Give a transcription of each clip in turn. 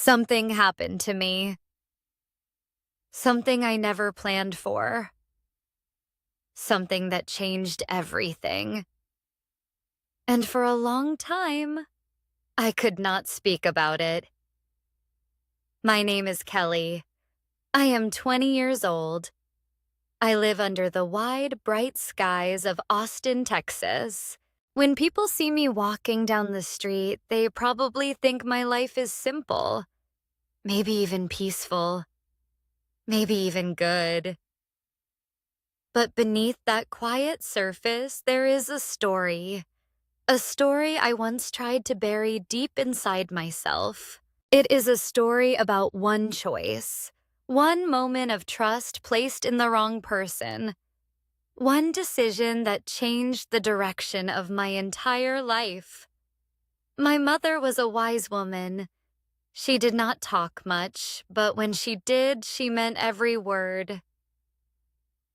Something happened to me. Something I never planned for. Something that changed everything. And for a long time, I could not speak about it. My name is Kelly. I am 20 years old. I live under the wide, bright skies of Austin, Texas. When people see me walking down the street, they probably think my life is simple, maybe even peaceful, maybe even good. But beneath that quiet surface, there is a story I once tried to bury deep inside myself. It is a story about one choice, one moment of trust placed in the wrong person, one decision that changed the direction of my entire life. My mother was a wise woman. She did not talk much, but when she did, she meant every word.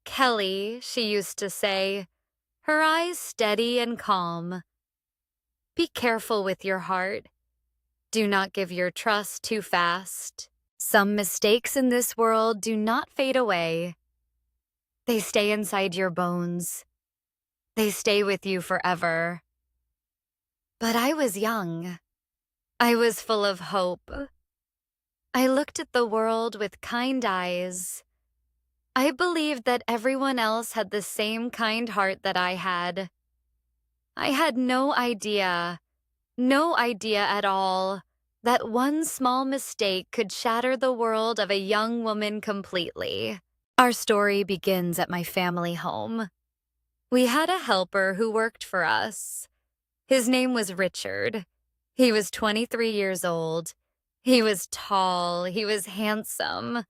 Kelly, she used to say, her eyes steady and calm. Be careful with your heart. Do not give your trust too fast. Some mistakes in this world do not fade away. They stay inside your bones. They stay with you forever. But I was young. I was full of hope. I looked at the world with kind eyes. I believed that everyone else had the same kind heart that I had. I had no idea at all, that one small mistake could shatter the world of a young woman completely. Our story begins at my family home. We had a helper who worked for us. His name was Richard. He was 23 years old. He was tall, he was handsome,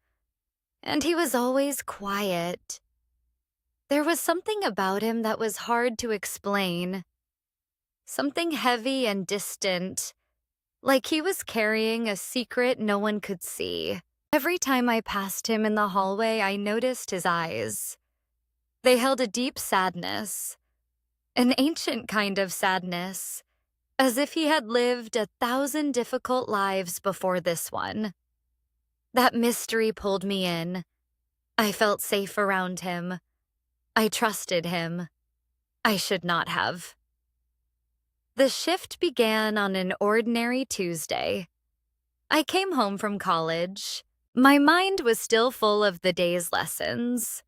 and he was always quiet. There was something about him that was hard to explain. Something heavy and distant, like he was carrying a secret no one could see. Every time I passed him in the hallway, I noticed his eyes. They held a deep sadness, an ancient kind of sadness, as if he had lived 1,000 difficult lives before this one. That mystery pulled me in. I felt safe around him. I trusted him. I should not have. The shift began on an ordinary Tuesday. I came home from college. My mind was still full of the day's lessons.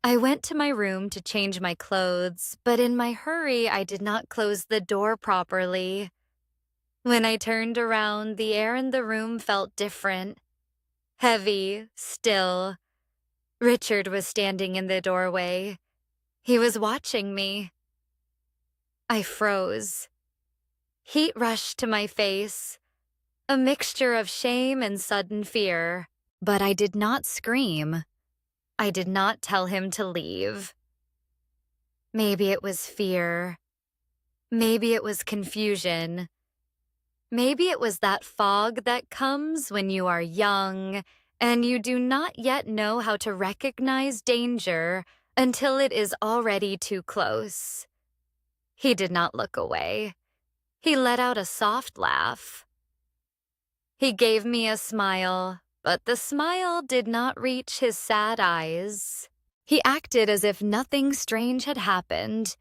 I went to my room to change my clothes, but in my hurry, I did not close the door properly. When I turned around, the air in the room felt different. Heavy, still. Richard was standing in the doorway. He was watching me. I froze. Heat rushed to my face, a mixture of shame and sudden fear. But I did not scream. I did not tell him to leave. Maybe it was fear. Maybe it was confusion. Maybe it was that fog that comes when you are young and you do not yet know how to recognize danger until it is already too close. He did not look away. He let out a soft laugh. He gave me a smile, but the smile did not reach his sad eyes. He acted as if nothing strange had happened,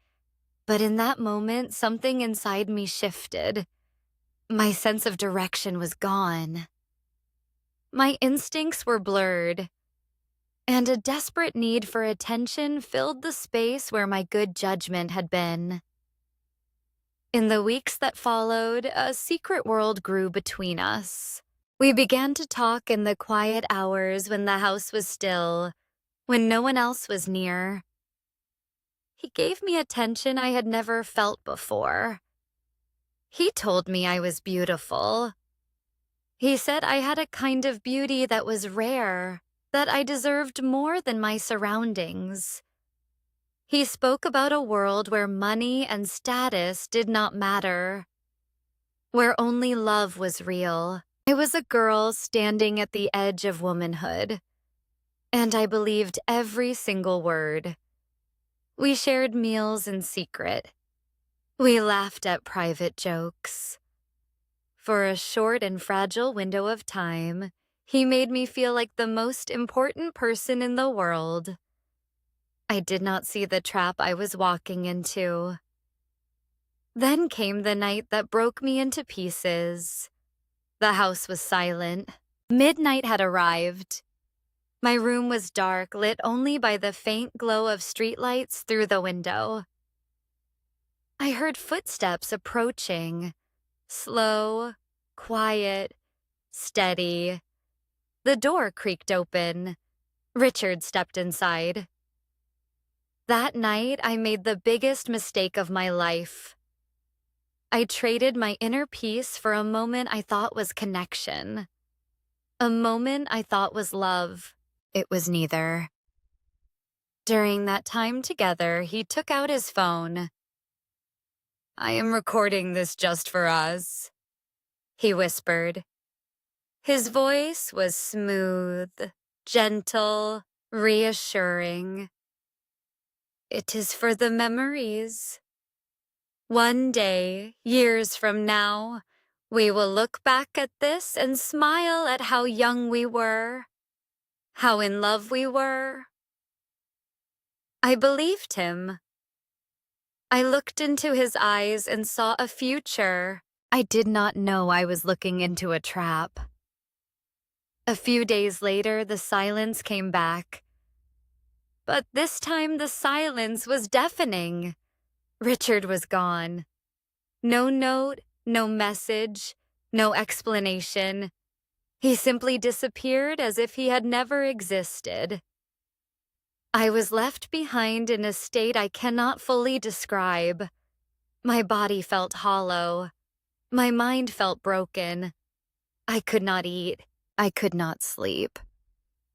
but in that moment, something inside me shifted. My sense of direction was gone. My instincts were blurred, and a desperate need for attention filled the space where my good judgment had been. In the weeks that followed, a secret world grew between us. We began to talk in the quiet hours when the house was still, when no one else was near. He gave me attention I had never felt before. He told me I was beautiful. He said I had a kind of beauty that was rare, that I deserved more than my surroundings. He spoke about a world where money and status did not matter, where only love was real. I was a girl standing at the edge of womanhood, and I believed every single word. We shared meals in secret. We laughed at private jokes. For a short and fragile window of time, he made me feel like the most important person in the world. I did not see the trap I was walking into. Then came the night that broke me into pieces. The house was silent. Midnight had arrived. My room was dark, lit only by the faint glow of streetlights through the window. I heard footsteps approaching. Slow, quiet, steady. The door creaked open. Richard stepped inside. That night, I made the biggest mistake of my life. I traded my inner peace for a moment I thought was connection. A moment I thought was love. It was neither. During that time together, he took out his phone. "I am recording this just for us," he whispered. His voice was smooth, gentle, reassuring. "It is for the memories. One day, years from now, we will look back at this and smile at how young we were, how in love we were." I believed him. I looked into his eyes and saw a future. I did not know I was looking into a trap. A few days later, the silence came back. But this time, the silence was deafening. Richard was gone. No note, no message, no explanation. He simply disappeared as if he had never existed. I was left behind in a state I cannot fully describe. My body felt hollow. My mind felt broken. I could not eat. I could not sleep.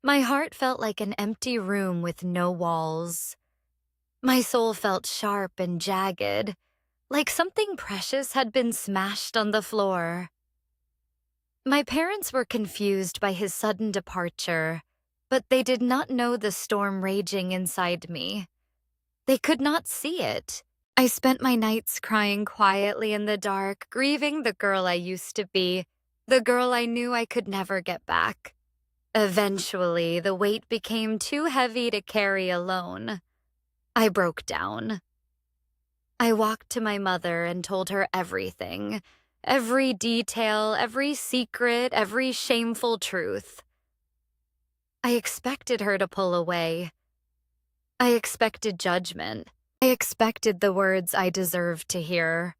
My heart felt like an empty room with no walls. My soul felt sharp and jagged, like something precious had been smashed on the floor. My parents were confused by his sudden departure, but they did not know the storm raging inside me. They could not see it. I spent my nights crying quietly in the dark, grieving the girl I used to be, the girl I knew I could never get back. Eventually, the weight became too heavy to carry alone. I broke down. I walked to my mother and told her everything, every detail, every secret, every shameful truth. I expected her to pull away. I expected judgment. I expected the words I deserved to hear.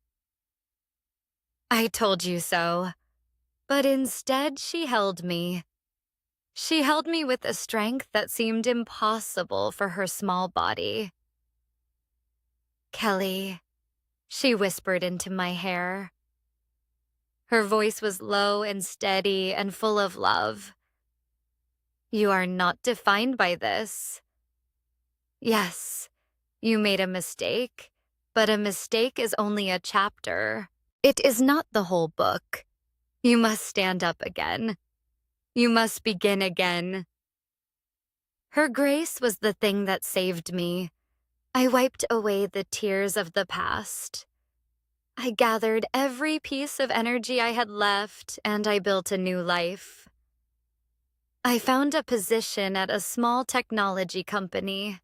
"I told you so." But instead, she held me. She held me with a strength that seemed impossible for her small body. "Kelly," she whispered into my hair. Her voice was low and steady and full of love. "You are not defined by this. Yes, you made a mistake, but a mistake is only a chapter. It is not the whole book. You must stand up again. You must begin again." Her grace was the thing that saved me. I wiped away the tears of the past. I gathered every piece of energy I had left, and I built a new life. I found a position at a small technology company.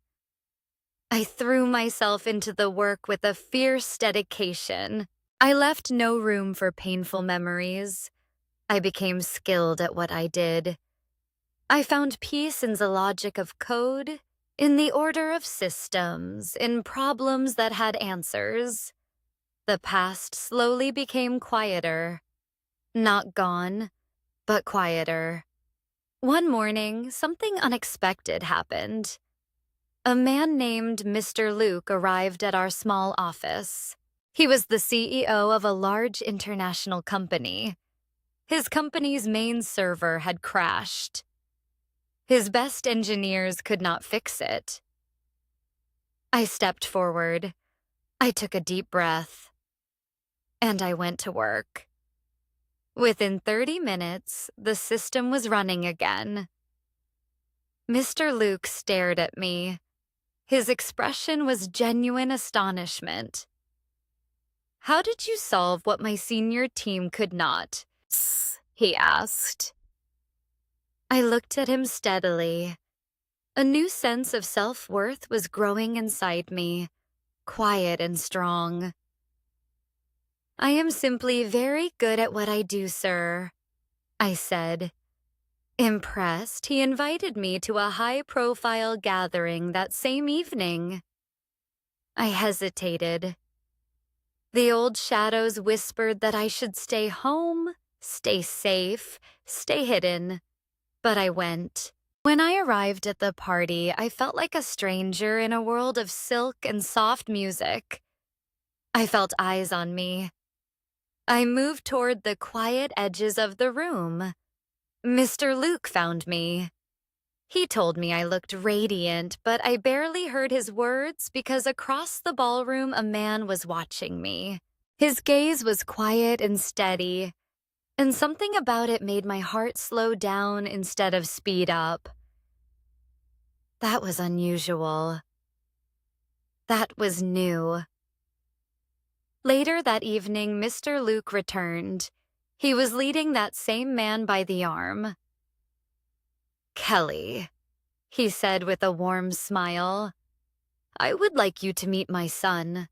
I threw myself into the work with a fierce dedication. I left no room for painful memories. I became skilled at what I did. I found peace in the logic of code, in the order of systems, in problems that had answers. The past slowly became quieter. Not gone, but quieter. One morning, something unexpected happened. A man named Mr. Luke arrived at our small office. He was the CEO of a large international company. His company's main server had crashed. His best engineers could not fix it. I stepped forward. I took a deep breath. And I went to work. Within 30 minutes, the system was running again. Mr. Luke stared at me. His expression was genuine astonishment. How did you solve what my senior team could not? He asked. I looked at him steadily. A new sense of self-worth was growing inside me, quiet and strong. I am simply very good at what I do, sir, I said. Impressed, he invited me to a high-profile gathering that same evening. I hesitated. The old shadows whispered that I should stay home, stay safe, stay hidden. But I went. When I arrived at the party, I felt like a stranger in a world of silk and soft music. I felt eyes on me. I moved toward the quiet edges of the room. Mr. Luke found me. He told me I looked radiant, but I barely heard his words because across the ballroom a man was watching me. His gaze was quiet and steady, and something about it made my heart slow down instead of speed up. That was unusual. That was new. Later that evening, Mr. Luke returned. He was leading that same man by the arm. Kelly, he said with a warm smile, I would like you to meet my son.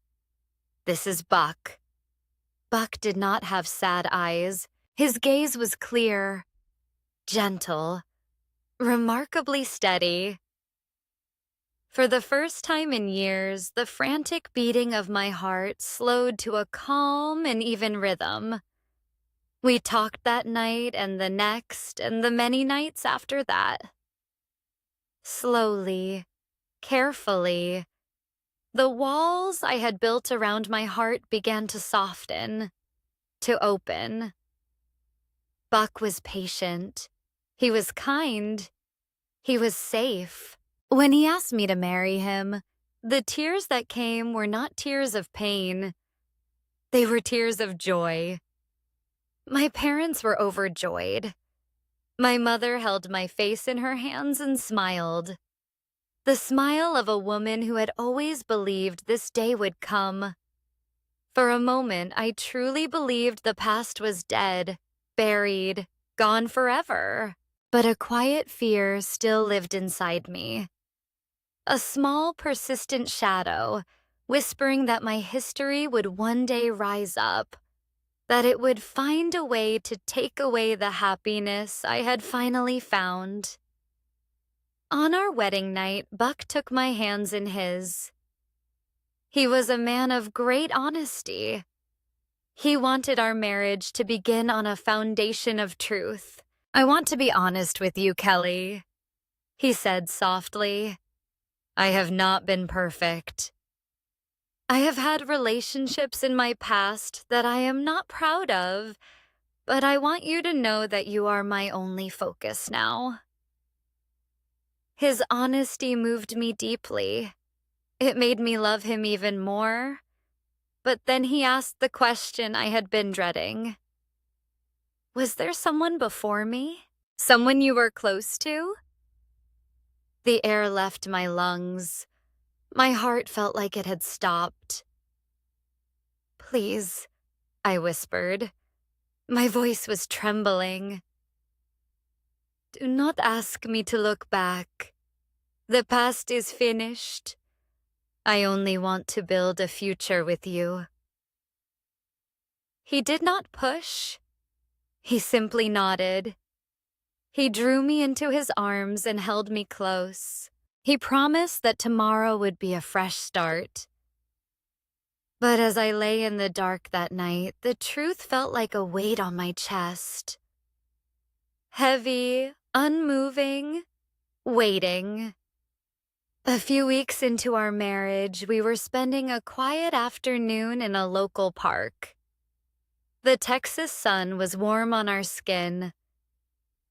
This is Buck. Buck did not have sad eyes. His gaze was clear, gentle, remarkably steady. For the first time in years, the frantic beating of my heart slowed to a calm and even rhythm. We talked that night and the next and the many nights after that. Slowly, carefully, the walls I had built around my heart began to soften, to open. Buck was patient. He was kind. He was safe. When he asked me to marry him, the tears that came were not tears of pain. They were tears of joy. My parents were overjoyed. My mother held my face in her hands and smiled. The smile of a woman who had always believed this day would come. For a moment, I truly believed the past was dead, buried, gone forever. But a quiet fear still lived inside me. A small, persistent shadow, whispering that my history would one day rise up, that it would find a way to take away the happiness I had finally found. On our wedding night, Buck took my hands in his. He was a man of great honesty. He wanted our marriage to begin on a foundation of truth. I want to be honest with you, Kelly, he said softly. I have not been perfect. I have had relationships in my past that I am not proud of, but I want you to know that you are my only focus now. His honesty moved me deeply. It made me love him even more. But then he asked the question I had been dreading. Was there someone before me? Someone you were close to? The air left my lungs. My heart felt like it had stopped. Please, I whispered. My voice was trembling. Do not ask me to look back. The past is finished. I only want to build a future with you. He did not push. He simply nodded. He drew me into his arms and held me close. He promised that tomorrow would be a fresh start. But as I lay in the dark that night, the truth felt like a weight on my chest. Heavy, unmoving, waiting. A few weeks into our marriage, we were spending a quiet afternoon in a local park. The Texas sun was warm on our skin.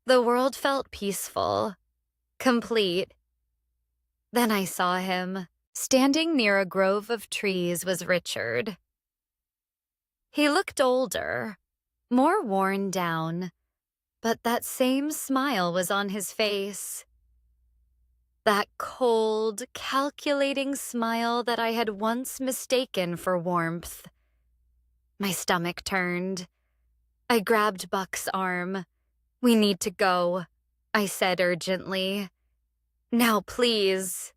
The world felt peaceful, complete. Then I saw him. Standing near a grove of trees was Richard. He looked older, more worn down, but that same smile was on his face. That cold, calculating smile that I had once mistaken for warmth. My stomach turned. I grabbed Buck's arm. "We need to go," I said urgently. "Now, please."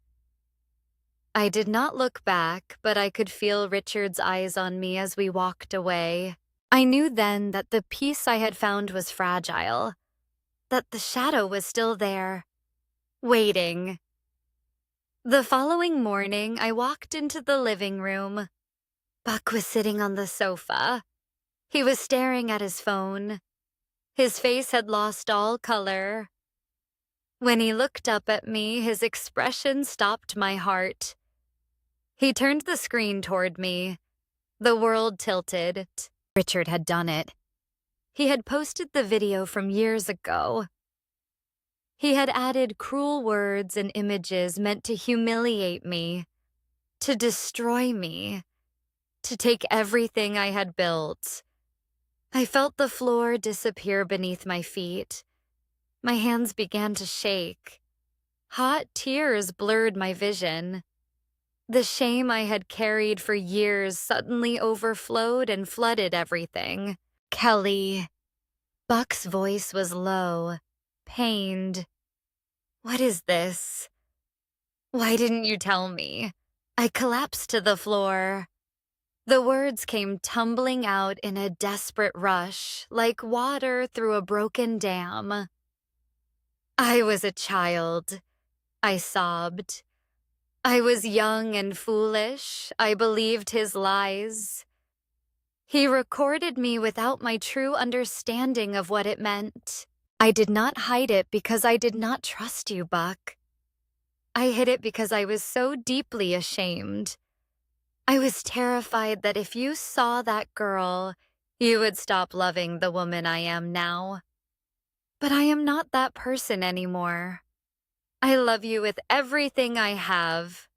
I did not look back, but I could feel Richard's eyes on me as we walked away. I knew then that the peace I had found was fragile, that the shadow was still there, waiting. The following morning, I walked into the living room. Buck was sitting on the sofa. He was staring at his phone. His face had lost all color. When he looked up at me, his expression stopped my heart. He turned the screen toward me. The world tilted. Richard had done it. He had posted the video from years ago. He had added cruel words and images meant to humiliate me, to destroy me, to take everything I had built. I felt the floor disappear beneath my feet. My hands began to shake. Hot tears blurred my vision. The shame I had carried for years suddenly overflowed and flooded everything. "Kelly." Buck's voice was low, pained. "What is this? Why didn't you tell me?" I collapsed to the floor. The words came tumbling out in a desperate rush, like water through a broken dam. "I was a child," I sobbed. "I was young and foolish. I believed his lies. He recorded me without my true understanding of what it meant. I did not hide it because I did not trust you, Buck. I hid it because I was so deeply ashamed. I was terrified that if you saw that girl, you would stop loving the woman I am now. But I am not that person anymore. I love you with everything I have."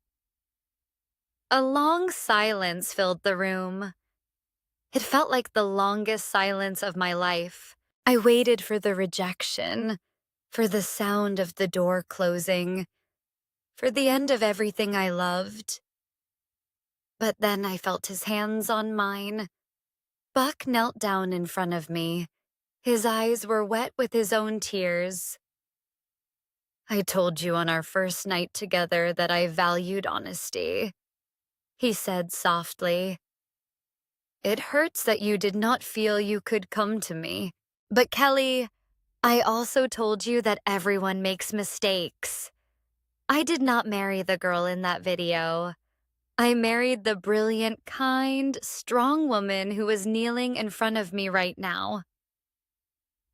A long silence filled the room. It felt like the longest silence of my life. I waited for the rejection, for the sound of the door closing, for the end of everything I loved. But then I felt his hands on mine. Buck knelt down in front of me. His eyes were wet with his own tears. "I told you on our first night together that I valued honesty," he said softly. "It hurts that you did not feel you could come to me. But Kelly, I also told you that everyone makes mistakes. I did not marry the girl in that video. I married the brilliant, kind, strong woman who is kneeling in front of me right now.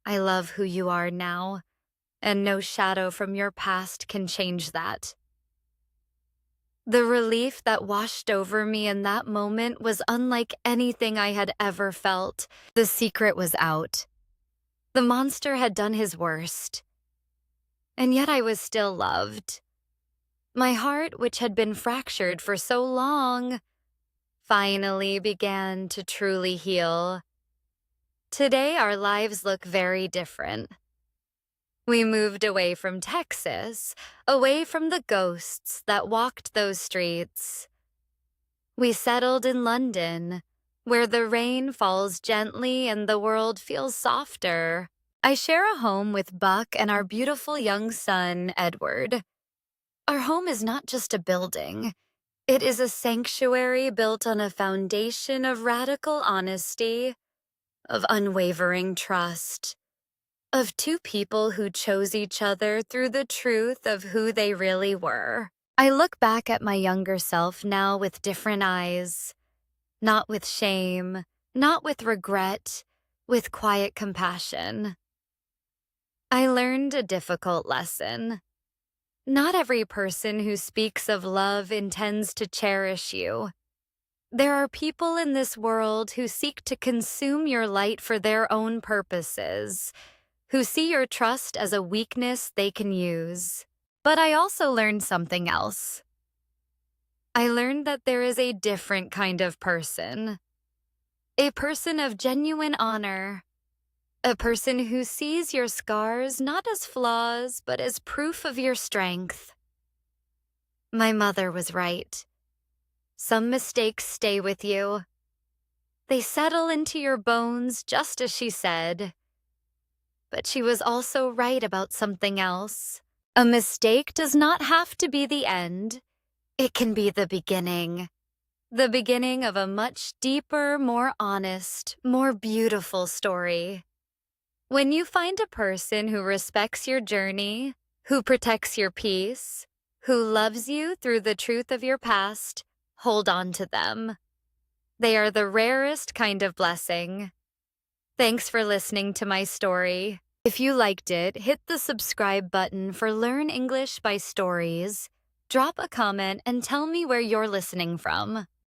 I love who you are now, and no shadow from your past can change that." The relief that washed over me in that moment was unlike anything I had ever felt. The secret was out. The monster had done his worst. And yet I was still loved. My heart, which had been fractured for so long, finally began to truly heal. Today, our lives look very different. We moved away from Texas, away from the ghosts that walked those streets. We settled in London, where the rain falls gently and the world feels softer. I share a home with Buck and our beautiful young son, Edward. Our home is not just a building. It is a sanctuary built on a foundation of radical honesty, of unwavering trust, of two people who chose each other through the truth of who they really were. I look back at my younger self now with different eyes, not with shame, not with regret, with quiet compassion. I learned a difficult lesson. Not every person who speaks of love intends to cherish you. There are people in this world who seek to consume your light for their own purposes, who see your trust as a weakness they can use. But I also learned something else. I learned that there is a different kind of person. A person of genuine honor. A person who sees your scars not as flaws, but as proof of your strength. My mother was right. Some mistakes stay with you. They settle into your bones just as she said. But she was also right about something else. A mistake does not have to be the end. It can be the beginning. The beginning of a much deeper, more honest, more beautiful story. When you find a person who respects your journey, who protects your peace, who loves you through the truth of your past, hold on to them. They are the rarest kind of blessing. Thanks for listening to my story. If you liked it, hit the subscribe button for Learn English by Stories. Drop a comment and tell me where you're listening from.